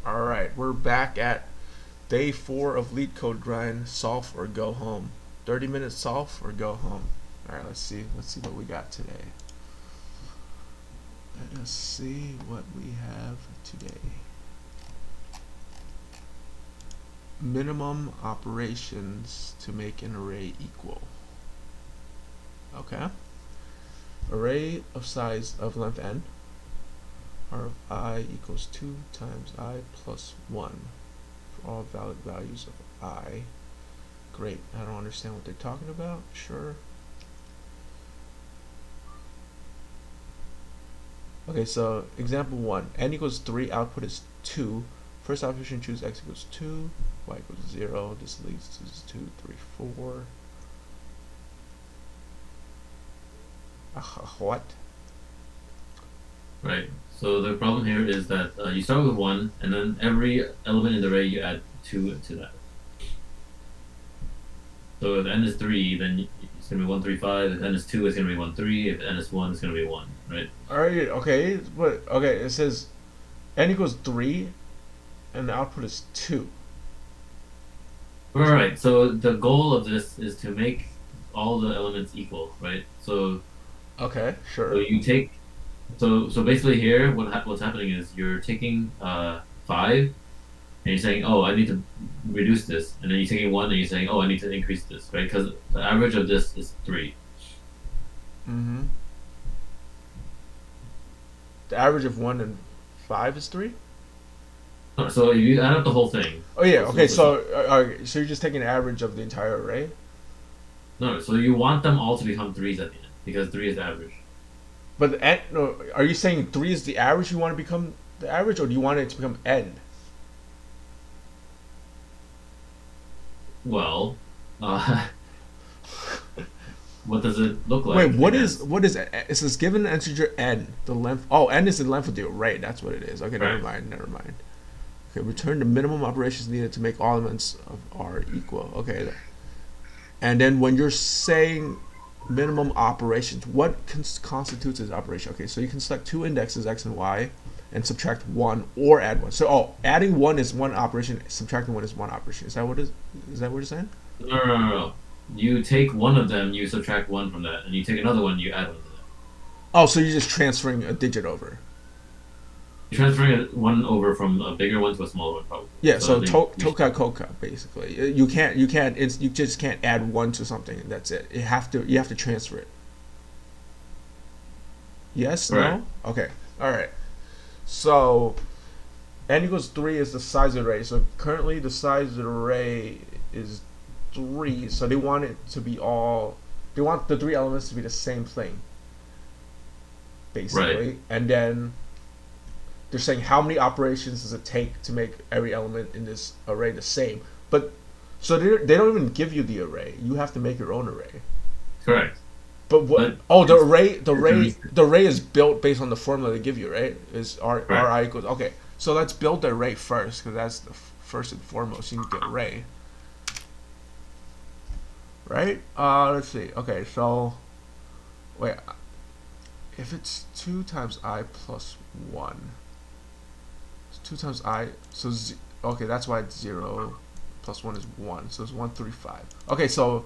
All right, we're back at day 4 of LeetCode grind. Solf or go home. 30-minute solf or go home. All right, let's see. Let's see what we got today. Let us see what we have today. Minimum operations to make an array equal. Okay. Array of size of length n. R of I equals 2 times I plus 1 for all valid values of I. Great. I don't understand what they're talking about. Sure. Okay, so example 1. N equals 3, output is 2. First operation, choose x equals 2, y equals 0. This leads to 2, 3, 4. What? Right. So the problem here is that you start with 1, and then every element in the array you add 2 to that. So if n is 3, then it's going to be 1, 3, 5. If n is 2, it's going to be 1, 3. If n is 1, it's going to be 1, right? Alright, okay, but okay, it says n equals 3 and the output is 2. Alright, so the goal of this is to make all the elements equal, right? So Okay, sure. you take so basically here what's happening is you're taking 5 and you're saying, oh, I need to reduce this, and then you're taking 1 and you're saying, oh, I need to increase this, right? Because the average of this is 3. Mm-hmm. The average of 1 and 5 is 3? So if you add up the whole thing. Oh yeah, okay, So so you're just taking an average of the entire array? no, so you want them all to become 3s at the end because 3 is the average. But n, no, are you saying 3 is the average you want to become the average, or do you want it to become n? Well, uh, what does it look like? Wait, what is it says given an integer n, the length, oh, n is the length of the array, that's what it is. Okay, Right. never mind. Okay, return the minimum operations needed to make all elements of R equal. Okay, and then when you're saying minimum operations, what constitutes as operation? Okay, so you can select two indexes, x and y, and subtract 1 or add 1. So, oh, adding 1 is one operation, subtracting 1 is one operation. Is that what you're saying? No. You take one of them, you subtract 1 from that, and you take another one, you add 1 to that. Oh, so you're just transferring a digit over. You're transferring one over from a bigger one to a smaller one, probably. Yeah, So so then toka koka basically. You just can't add 1 to something and that's it. You have to transfer it. Yes, right. no? Okay. All right. So n equals 3 is the size of the array. So currently the size of the array is 3. So they want it to be they want the 3 elements to be the same thing, basically. Right. And then they're saying how many operations does it take to make every element in this array the same. But so they don't even give you the array. You have to make your own array. Correct. But what? But Oh, it's the array is built based on the formula they give you, right? Is right. R I equals, okay. So let's build the array first, because that's the first and foremost. You need the array, right? Let's see. Okay, so wait, if it's 2 times I plus 1, it's 2 times I. So okay, that's why it's 0 plus 1 is 1. So it's 1, 3, 5. Okay, so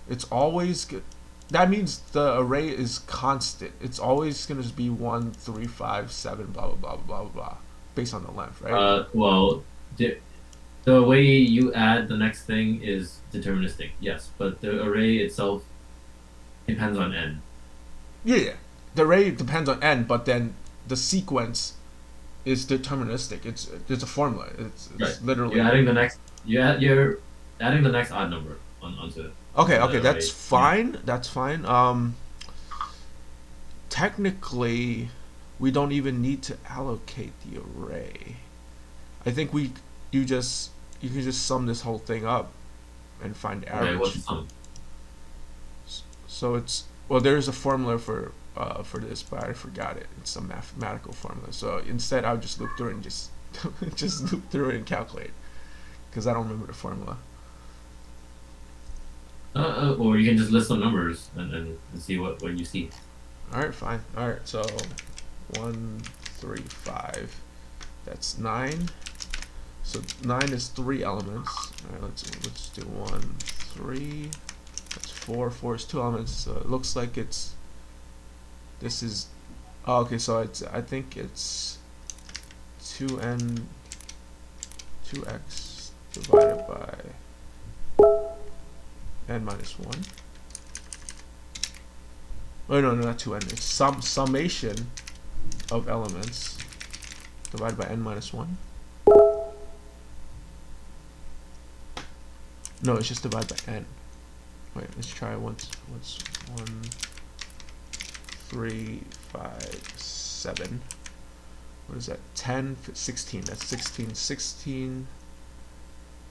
it's always good. That means the array is constant. It's always going to be 1, 3, 5, 7, blah, blah, blah, blah, blah, blah, based on the length, right? Well, the way you add the next thing is deterministic, yes, but the array itself depends on n. Yeah. The array depends on n, but then the sequence is deterministic. It's a formula. It's Right. literally. You're adding the next odd number onto it. Okay, The that's array. fine. That's fine. Technically, we don't even need to allocate the array. I think you can just sum this whole thing up and find the Okay, average. what's the sum? So it's, well, there's a formula for this, but I forgot it. It's some mathematical formula. So instead, I'll just loop through it and just just loop through it and calculate, because I don't remember the formula. Or you can just list some numbers and see what you see. All right, fine. All right, so 1, 3, 5. That's 9. So 9 is 3 elements. All right, let's do 1, 3. That's 4. 4 is 2 elements. So it looks like this is. Oh, okay, so I think it's 2x divided by n minus 1. Oh no, not 2n. It's summation of elements divided by n minus 1. No, it's just divided by n. Wait, let's try once. 1, 3, 5, 7. What is that? 10, 16. That's 16. 16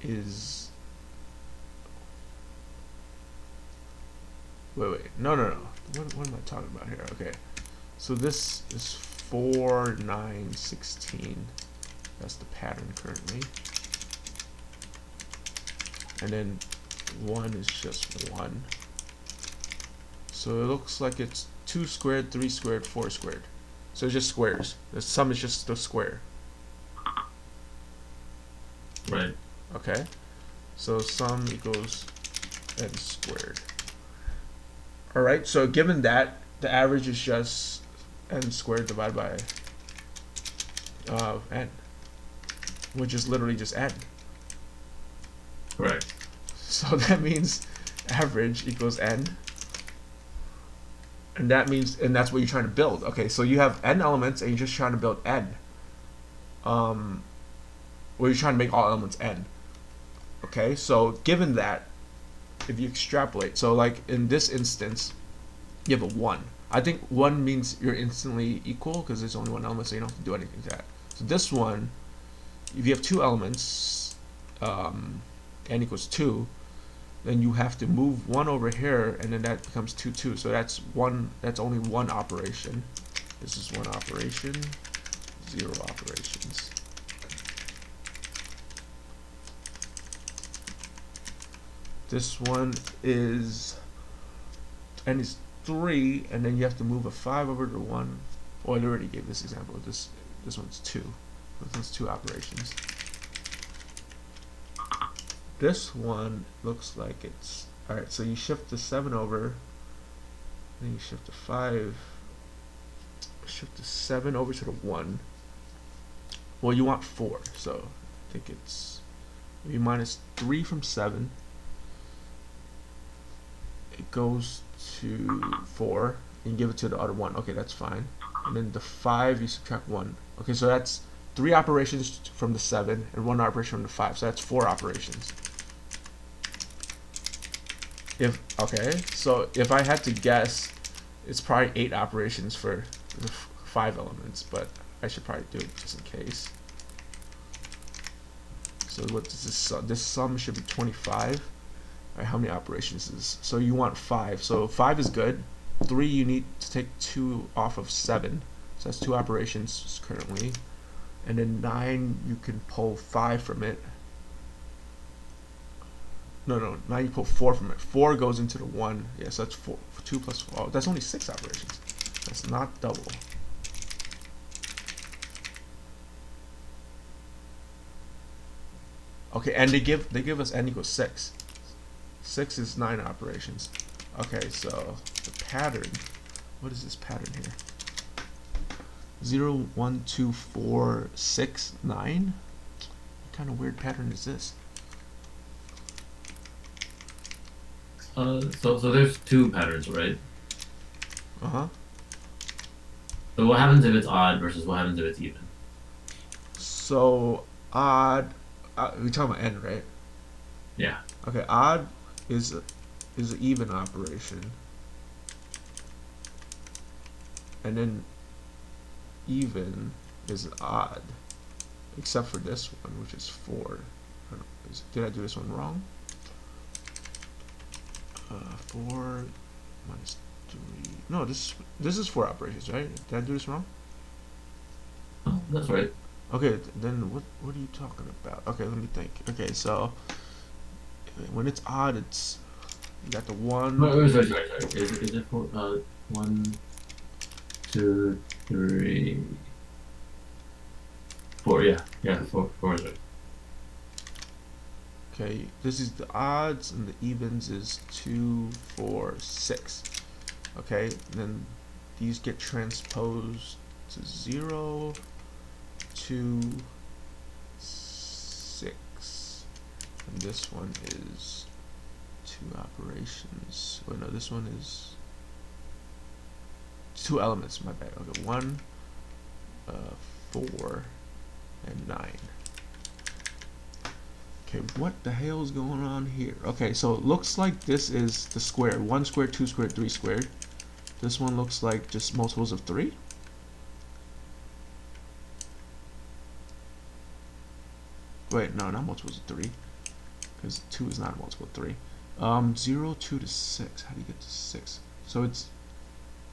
is. Wait. No. What am I talking about here? Okay. So this is 4, 9, 16. That's the pattern currently. And then 1 is just 1. So it looks like it's 2 squared, 3 squared, 4 squared. So it's just squares. The sum is just the square. Right. Okay. So sum equals n squared. Alright, so given that, the average is just n squared divided by n, which is literally just n. Correct. So that means average equals n. And that means, and that's what you're trying to build. Okay, so you have n elements and you're just trying to build n. Well, you're trying to make all elements n. Okay, so given that, if you extrapolate, so like in this instance, you have a 1. I think 1 means you're instantly equal because there's only one element, so you don't have to do anything to that. So this one, if you have 2 elements, n equals 2, then you have to move 1 over here, and then that becomes 2, 2. So that's only one operation. This is one operation, 0 operations. This one is n is 3, and then you have to move a 5 over to 1. Oh, I already gave this example. This one's 2. This one's 2 operations. This one looks like it's alright. So you shift the 7 over, then you shift the 5, shift the 7 over to the 1. Well, you want 4, so I think it's maybe minus 3 from 7. It goes to 4 and give it to the other one. Okay, that's fine. And then the 5 you subtract 1. Okay, so that's 3 operations from the 7 and 1 operation from the 5. So that's 4 operations. So if I had to guess, it's probably 8 operations for the 5 elements, but I should probably do it just in case. So what is this? This sum should be 25. Alright, how many operations is this? So you want 5. So 5 is good. 3 you need to take 2 off of 7. So that's 2 operations currently. And then 9 you can pull 5 from it. No, 9 you pull 4 from it. 4 goes into the 1. Yes, yeah, so that's 4. 2 plus 4. Oh, that's only 6 operations. That's not double. Okay, and they give us n equals 6. 6 is 9 operations. Okay, so the pattern, what is this pattern here? 0, 1, 2, 4, 6, 9? What kind of weird pattern is this? So there's 2 patterns, right? Uh-huh. So what happens if it's odd versus what happens if it's even? So odd, we're talking about n, right? Yeah. Okay, odd is an even operation, and then even is odd, except for this one, which is 4. Did I do this one wrong? 4 minus 3. No, this is 4 operations, right? Did I do this wrong? Oh, that's right. Okay, then what are you talking about? Okay, let me think. Okay, so when it's odd, it's you got the 1. No, sorry. Is it 4? 1, 2, 3, 4. Yeah, 4 is right. Okay, this is the odds, and the evens is 2, 4, 6. Okay, then these get transposed to 0, 2, 6. And this one is 2 operations. Oh no, this one is 2 elements, my bad. Okay, 1, 4, and 9. Okay, what the hell is going on here? Okay, so it looks like this is the square. 1 squared, 2 squared, 3 squared. This one looks like just multiples of 3. Wait, no, not multiples of 3. Because 2 is not a multiple of 3. 0, 2 to 6. How do you get to 6? So it's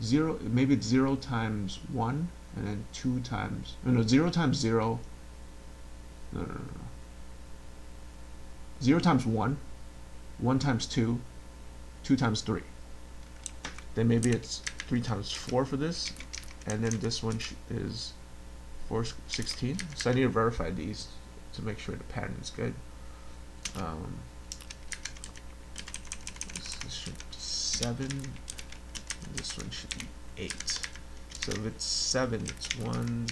0, maybe it's 0 times 1, and then 2 times, no, 0 times 0. No. 0 times 1, 1 times 2, 2 times 3. Then maybe it's 3 times 4 for this, and then this one is 4, 16. So I need to verify these to make sure the pattern is good. This should be 7, and this one should be 8. So if it's 7, it's 1,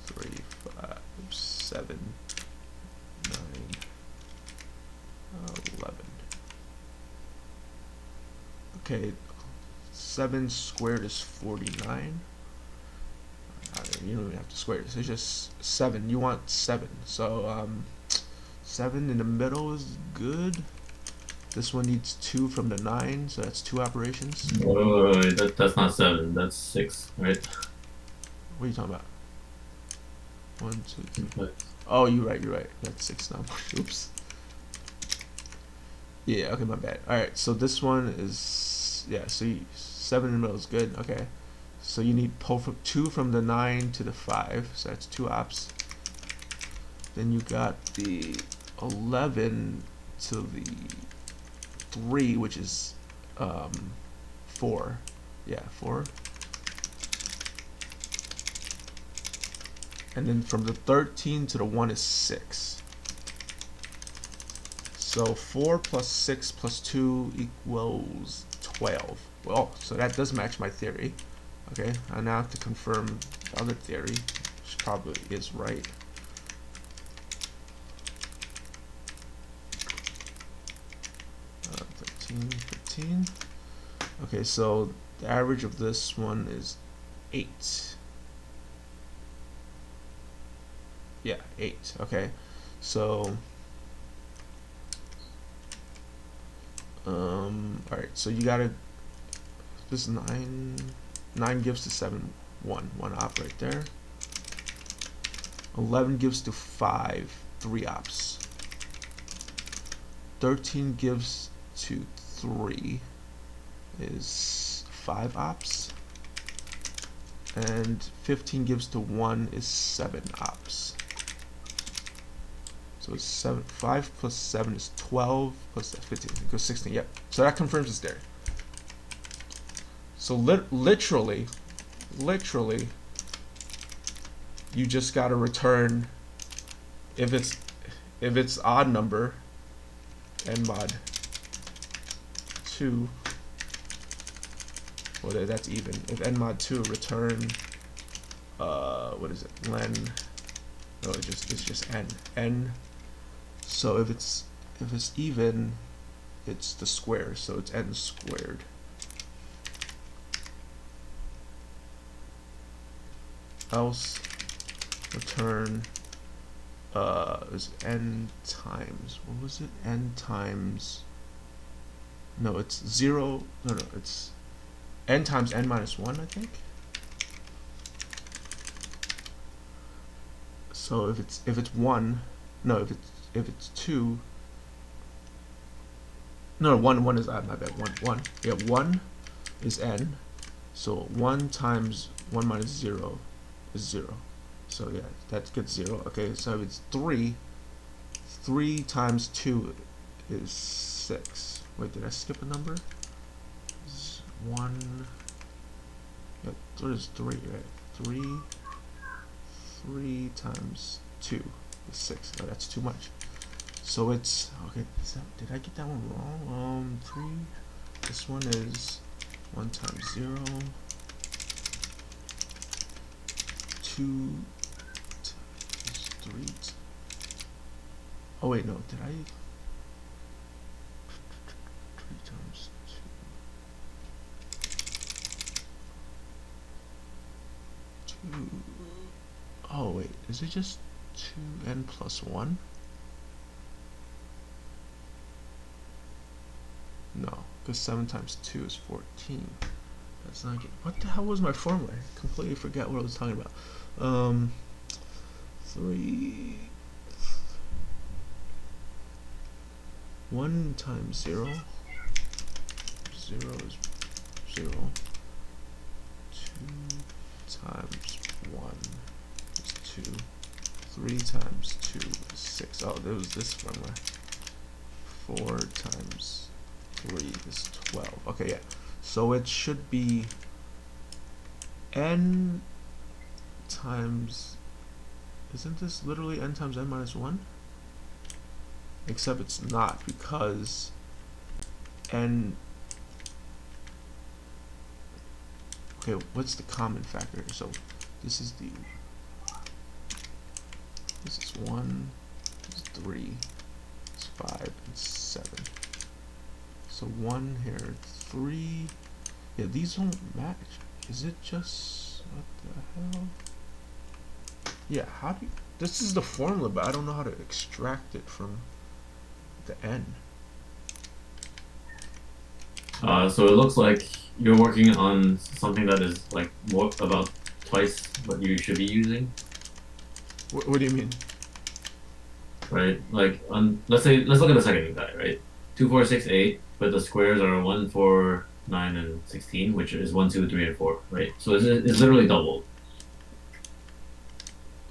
3, 5, 7, 9, 11. Okay, 7 squared is 49. You don't even have to square this. It's just 7. You want 7. So 7 in the middle is good. This one needs 2 from the 9, so that's 2 operations. Wait, that's not 7. That's 6, right? What are you talking about? 1, 2, 3. But Oh, you're right. That's 6 now. Oops. Yeah, okay, my bad. Alright, so this one is, yeah, so 7 in the middle is good. Okay. So you need pull from 2 from the 9 to the 5, so that's 2 ops. Then you got the 11 to the 3, which is 4. Yeah, 4. And then from the 13 to the 1 is 6. So 4 plus 6 plus 2 equals 12. Well, so that does match my theory. Okay, I now have to confirm the other theory, which probably is right. Uh, 13, 15. Okay, so the average of this one is 8. Yeah, 8. Okay, so alright, so you gotta, this 9 gives to 7, 1 op right there. 11 gives to 5, 3 ops. 13 gives to 3 is 5 ops. And 15 gives to 1 is 7 ops. So it's 7, 5 plus 7 is 12, plus 15 equals 16. Yep. So that confirms it's there. So literally, you just gotta return if it's odd number, n mod 2. Well, that's even. If n mod 2, return what is it? Len. No, it's just n. So if it's even, it's the square. So it's n squared. Else return is n times, what was it? N times, no, it's 0, no, it's n times n minus 1, I think. So if it's 1, no, if it's 2, no, 1 is odd, my bad. 1. Yeah, 1 is n. So 1 times 1 minus 0 is 0. So yeah, that gets 0. Okay, so if it's 3 times 2 is 6. Wait, did I skip a number? It's 1. Yeah, what is 3, right? 3 times 2 is 6. Oh, that's too much. So it's okay. Did I get that one wrong? 3. This one is 1 times 0. 2 times 3. Oh wait, no. Did I? 3 times 2. 2. Oh wait, is it just 2n plus 1? No, because 7 times 2 is 14. That's not good. What the hell was my formula? I completely forgot what I was talking about. 3. 1 times 0. 0 is 0. 2 times 1 is 2. 3 times 2 is 6. Oh, there was this formula. 4 times 3 is 12. Okay, yeah. So it should be n times, isn't this literally n times n minus 1? Except it's not, because n, okay, what's the common factor? So this is 1, this is 3, it's 5, and 7. So 1 here, 3. Yeah, these don't match. Is it just, what the hell? Yeah, how do you, this is the formula, but I don't know how to extract it from the n. So it looks like you're working on something that is like more about twice what you should be using. What do you mean? Right? Like let's look at the second guy, right? 2, 4, 6, 8, but the squares are 1, 4, 9, and 16, which is 1, 2, 3, and 4, right? So it's literally double.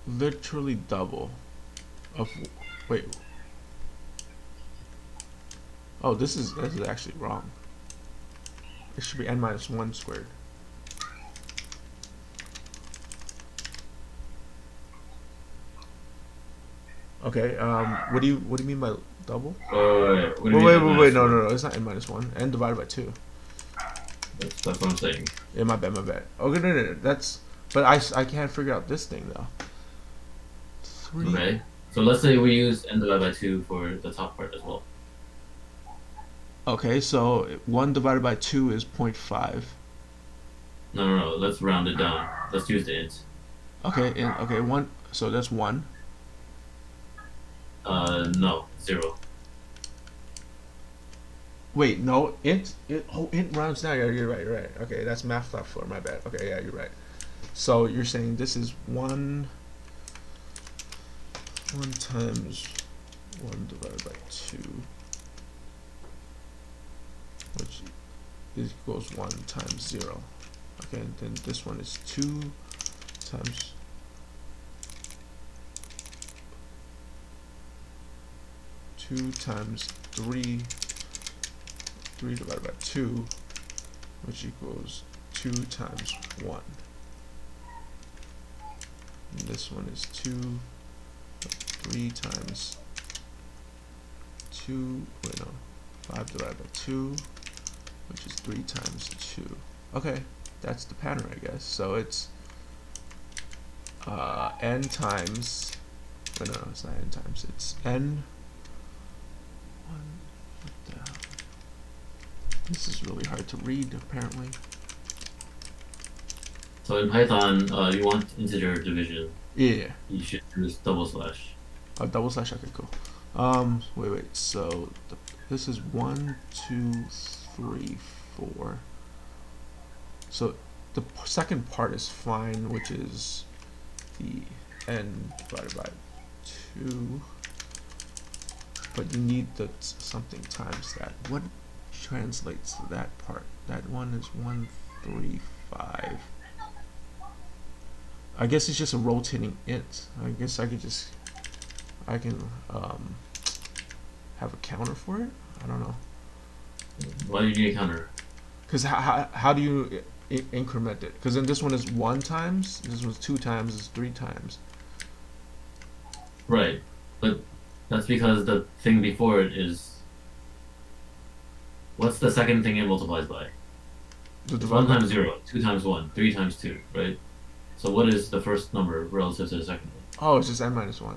Literally double of, wait. Oh, this is actually wrong. It should be n minus 1 squared. Okay, what do you mean by double? Wait, no, it's not n minus 1. N divided by 2. That's what I'm saying. Yeah, my bad. Okay, no, that's, but I can't figure out this thing though. 3. Okay, so let's say we use n divided by 2 for the top part as well. Okay, so 1 divided by 2 is 0.5. No, let's round it down. Let's use the int. Okay, okay, 1, so that's 1. No, 0. Wait, no, int rounds down. Yeah, you're right. Okay, that's math.4, my bad. Okay, yeah, you're right. So you're saying this is 1 times 1 divided by 2, which equals 1 times 0. Okay, and then this one is 2 times 2 times 3 divided by 2, which equals 2 times 1. And this one is 3 times 2, wait no, 5 divided by 2, which is 3 times 2. Okay, that's the pattern, I guess. So it's n times, wait no, it's not n times, it's n, what the hell? This is really hard to read, apparently. So in Python, you want integer division. Yeah. You should use double slash. Oh, double slash. Okay, cool. Wait. So this is 1, 2, 3, 4. So the second part is fine, which is the n divided by 2. But you need the something times that. What translates to that part? That one is 135. I guess it's just a rotating int. I guess I can have a counter for it. I don't know. Why do you need a counter? Because how do you increment it? Because then this one is 1 times, this one's 2 times, this is 3 times. Right, but That's because the thing before it is. What's the second thing it multiplies by? The It's 1 divide by times 0, 2 times 1, 3 times 2, right? So what is the first number relative to the second one? oh, it's just n minus one.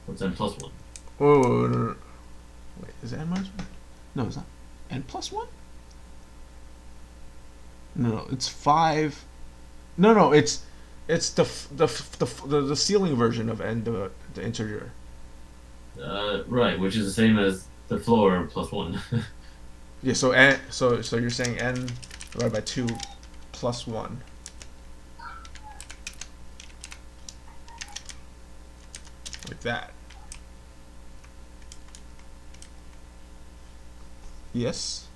What's n plus 1? Whoa, no, no, no. Wait, is it n minus one? No, it's not. N plus one? No, it's 5. No, it's the ceiling version of n, the integer. Right, which is the same as the floor plus 1. Yeah, so n, so you're saying n divided by 2 plus 1. Like that. Yes?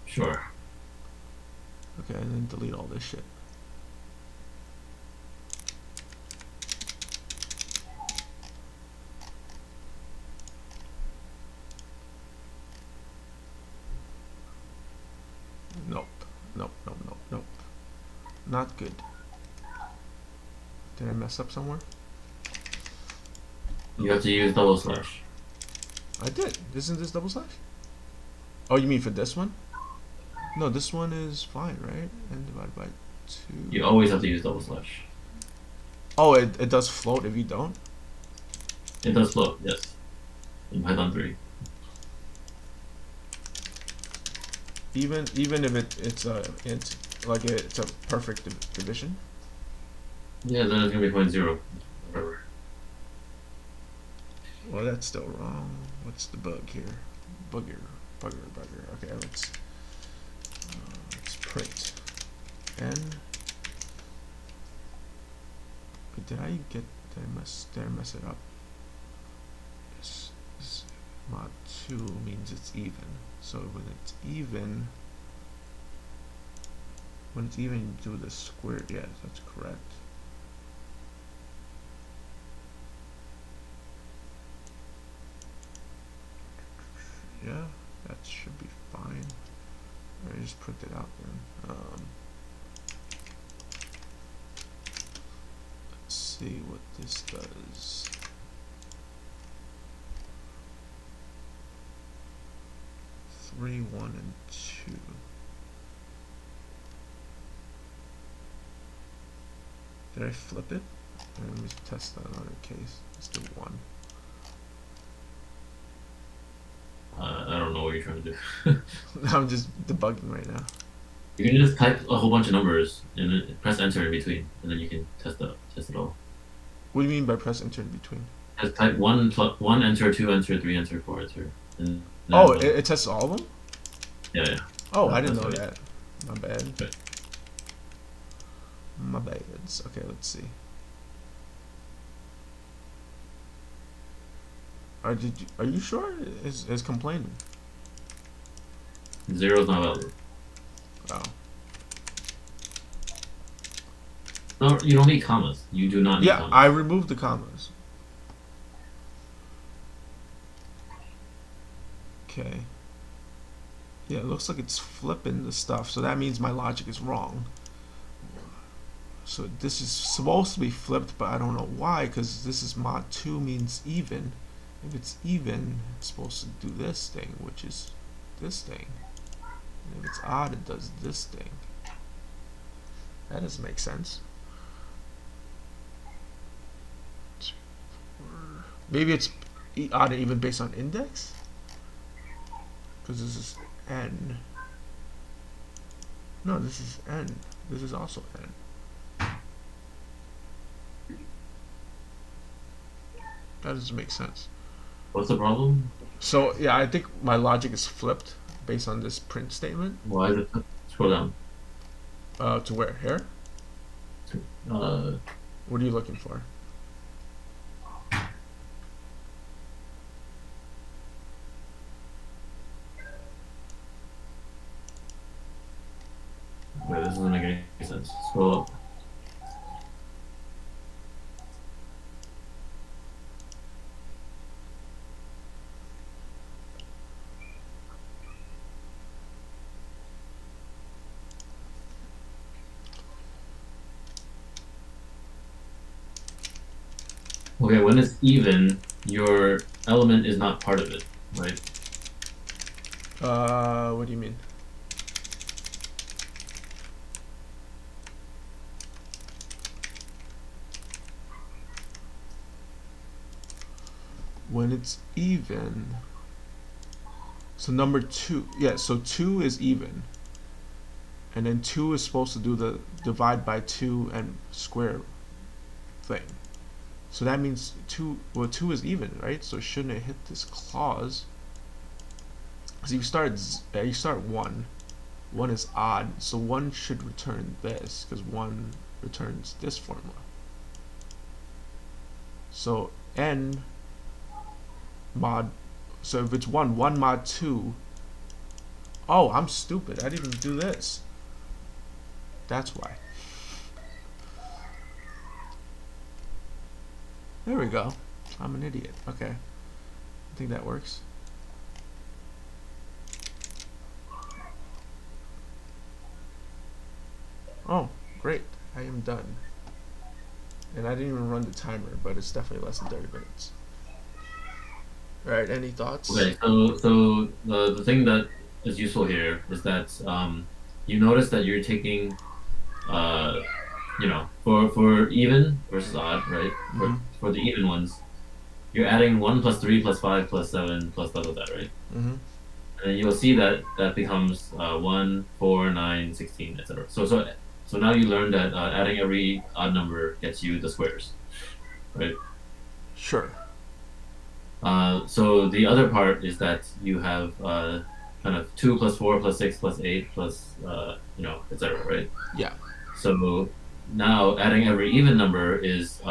Sure. Okay, and then delete all this shit. Nope. Nope, nope, nope, nope. Not good. Did I mess up somewhere? You have to use double slash. I did. Isn't this double slash? Oh, you mean for this one? No, this one is fine, right? N divided by 2. You always have to use double slash. Oh, it does float if you don't? It does float, yes. In Python 3. Even if it's a int, like it's a perfect division? Yeah, then it's gonna be 0.0. Whatever. Well, that's still wrong. What's the bug here? Bugger. Okay, let's print n. Wait, did I mess it up? This mod 2 means it's even. So when it's even, you do the square. Yes, that's correct. Yeah, that should be fine. I just print it out then. Let's see what this does. Three, 1, and 2. Did I flip it? Let me test that other case. Let's do 1. I don't know what you're trying to do. I'm just debugging right now. You can just type a whole bunch of numbers and then press enter in between, and then you can test it all. What do you mean by press enter in between? Just type 1 enter, 2 enter, 3 enter, 4 enter. And oh, it tests all of them? Yeah. Oh, I didn't know that. My bad. Okay. My bad. Okay, let's see. Are you sure? It's complaining. 0 is not valid. Oh. No, you don't need commas. You do not need commas. I removed the commas. Okay. Yeah, it looks like it's flipping the stuff, so that means my logic is wrong. So this is supposed to be flipped, but I don't know why, because this is mod 2 means even. If it's even, it's supposed to do this thing, which is this thing. And if it's odd, it does this thing. That doesn't make sense. Maybe it's odd and even based on index? Because this is n. No, this is n. This is also n. That doesn't make sense. What's the problem? So yeah, I think my logic is flipped based on this print statement. Why is it? Scroll down. To where? Here? What are you looking for? Wait, this doesn't make any sense. Scroll up. Okay, when it's even, your element is not part of it, right? What do you mean? When it's even, so number 2, yeah, so 2 is even, and then 2 is supposed to do the divide by 2 and square thing. So that means 2, well, 2 is even, right? So shouldn't it hit this clause? Because you start 1. 1 is odd, so 1 should return this, because 1 returns this formula. So n mod, so if it's 1 mod 2, oh, I'm stupid, I didn't even do this. That's why. There we go. I'm an idiot. Okay. I think that works. Oh, great. I am done. And I didn't even run the timer, but it's definitely less than 30 minutes. Alright, any thoughts? Okay, so the thing that is useful here is that you notice that you're taking for even versus odd, right? For the even ones, you're adding 1 plus 3 plus 5 plus 7 plus that, right? Mm-hmm. And you'll see that becomes 1, 4, 9, 16, etc. So now you learn that adding every odd number gets you the squares, right? Sure. So the other part is that you have kind of 2 plus 4 plus 6 plus 8 plus etc. Right? Yeah. So now adding every even number is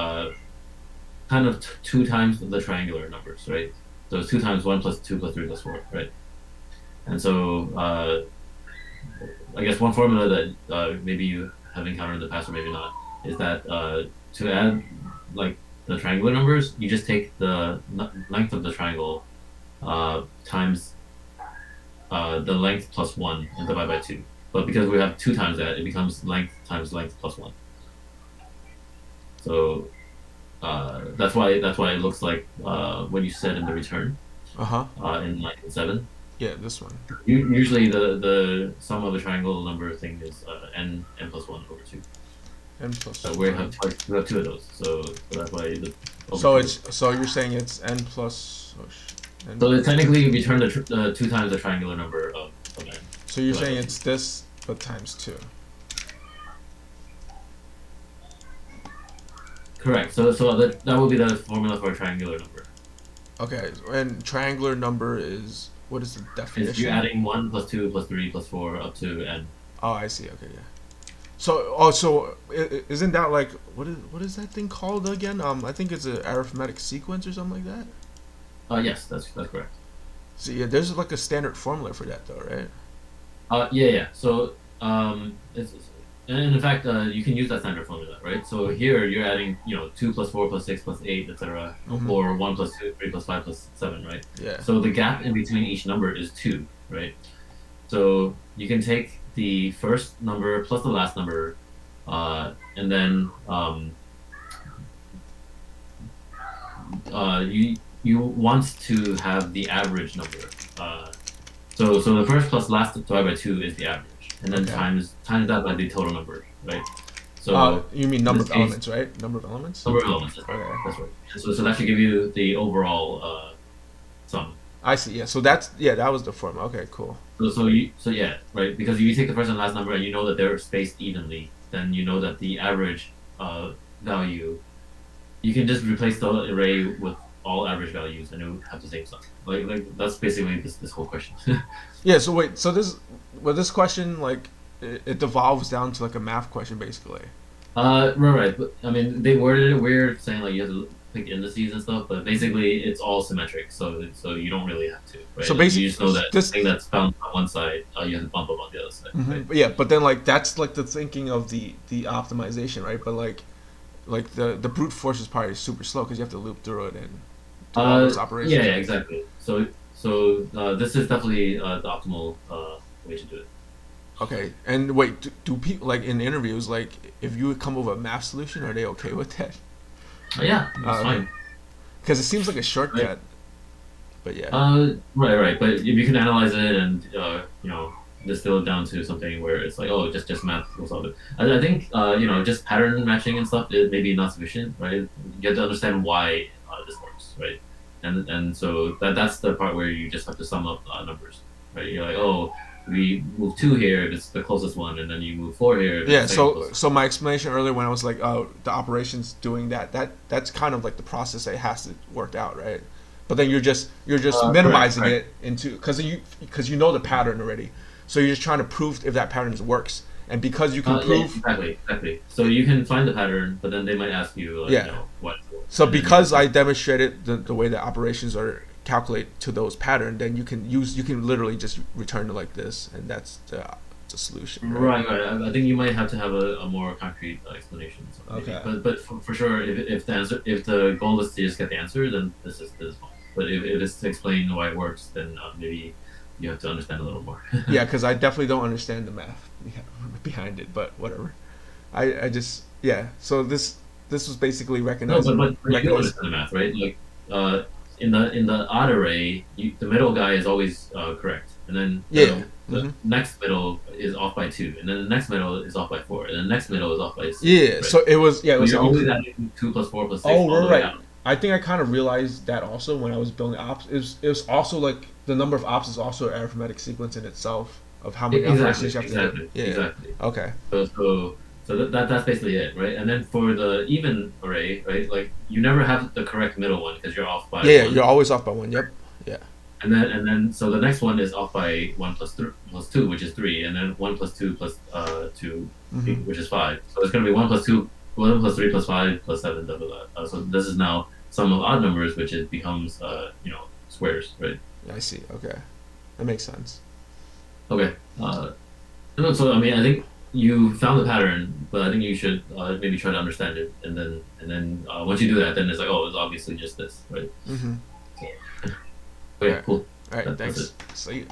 kind of 2 times the triangular numbers, right? So it's 2 times 1 plus 2 plus 3 plus 4, right? And so I guess one formula that maybe you have encountered in the past or maybe not is that to add like the triangular numbers, you just take the length of the triangle times the length plus 1 and divide by 2. But because we have 2 times that, it becomes length times length plus 1. So that's why it looks like what you said in the return in line 7. Yeah, this one. Usually the sum of the triangle number thing is n plus 1 over 2. N plus. So we have 2 of those. So that's why the. So you're saying it's n plus. So technically you return the 2 times the triangular number of n. So you're saying it's this but times 2. Correct. So that would be the formula for a triangular number. Okay, and triangular number is, what is the definition? Is you're adding 1 plus 2 plus 3 plus 4 up to n. Oh, I see. Okay, yeah. So isn't that like, what is that thing called again? I think it's an arithmetic sequence or something like that. Yes, that's correct. So yeah, there's like a standard formula for that though, right? Yeah. So it's and in fact you can use that standard formula, right? So here you're adding 2 plus 4 plus 6 plus 8, etc. Or 1 plus 2, 3 plus 5 plus 7, right? Yeah. So the gap in between each number is 2, right? So you can take the first number plus the last number, and then you want to have the average number. So the first plus last divided by 2 is the average, and then times that by the total number, right? So you mean number of elements, right? Number of elements. Number of elements. That's right. So that should give you the overall sum. I see. Yeah. So that was the formula. Okay. Cool. So yeah, right. Because if you take the first and last number and you know that they're spaced evenly, then you know that the average value, you can just replace the array with all average values and it would have the same sum. Like that's basically this whole question. Yeah. So wait. So this question, like it devolves down to like a math question basically. Right. But I mean, they worded it weird, saying like you have to pick indices and stuff, but basically it's all symmetric, so you don't really have to. Right? So basically, you just know that this thing that's bound on one side, you have to bump up on the other side. Right? Yeah, but then like that's like the thinking of the optimization, right? But like the brute force is probably super slow because you have to loop through it and do all those operations. Yeah, exactly. So this is definitely the optimal way to do it. Okay, and wait, do people like in interviews, like if you would come up with a math solution, are they okay with that? Yeah, it's fine. because it seems like a shortcut. Right. But yeah. Right. But if you can analyze it and distill it down to something where it's like, oh, just math will solve it. I think just pattern matching and stuff is maybe not sufficient, right? You have to understand why this works, right? And so that's the part where you just have to sum up numbers, right? You're like, oh, we move 2 here if it's the closest one, and then you move 4 here. If Yeah. it's the second So closest. so my explanation earlier when I was like, oh, the operations doing that's kind of like the process that has to work out, right? But then you're just minimizing Correct. it into because you know the pattern already. So you're just trying to prove if that pattern works, and because you can Yeah, prove, exactly. So you can find the pattern, but then they might ask you, like, yeah. what, So and then because I demonstrated the way that operations are calculate to those pattern, then you can literally just return it like this, and that's the solution, right? right. I think you might have to have a more concrete explanation. So maybe. Okay. But for sure, if the goal is to just get the answer, then this is fine. But if it's to explain why it works, then maybe you have to understand a little more. Yeah, because I definitely don't understand the math behind it, but whatever. I just yeah. So this was basically No, recognizing but you do understand the math, right? Like uh, in the odd array, the middle guy is always correct, and then yeah. the Hmm. next middle is off by 2, and then the next middle is off by 4, and then the next middle is off by 6, Yeah. right? So it was it So was you're an always adding 2 plus 4 plus 6 Oh, all we're the way right. out. I think I kind of realized that also when I was building ops. It was also like the number of ops is also an arithmetic sequence in itself of how many Exactly, operations you have to do. exactly, Yeah. exactly. Okay. So that's basically it, right? And then for the even array, right? Like you never have the correct middle one because you're off by Yeah, you're one. always off by one. Yep. Yeah. And then so the next one is off by 1 plus 3 plus 2, which is 3, and then 1 plus 2 plus 2, Hmm. which is 5. So it's going to be 1 plus 2, 1 plus 3 plus 5 plus 7, blah blah blah. So this is now sum of odd numbers, which it becomes squares, right? I see. Okay, that makes sense. Okay. No, so I mean, I think you found the pattern, but I think you should maybe try to understand it, and then once you do that, then it's like, oh, it's obviously just this, right? Hmm. So, All okay, right. cool. All right. That's Thanks. it. See you.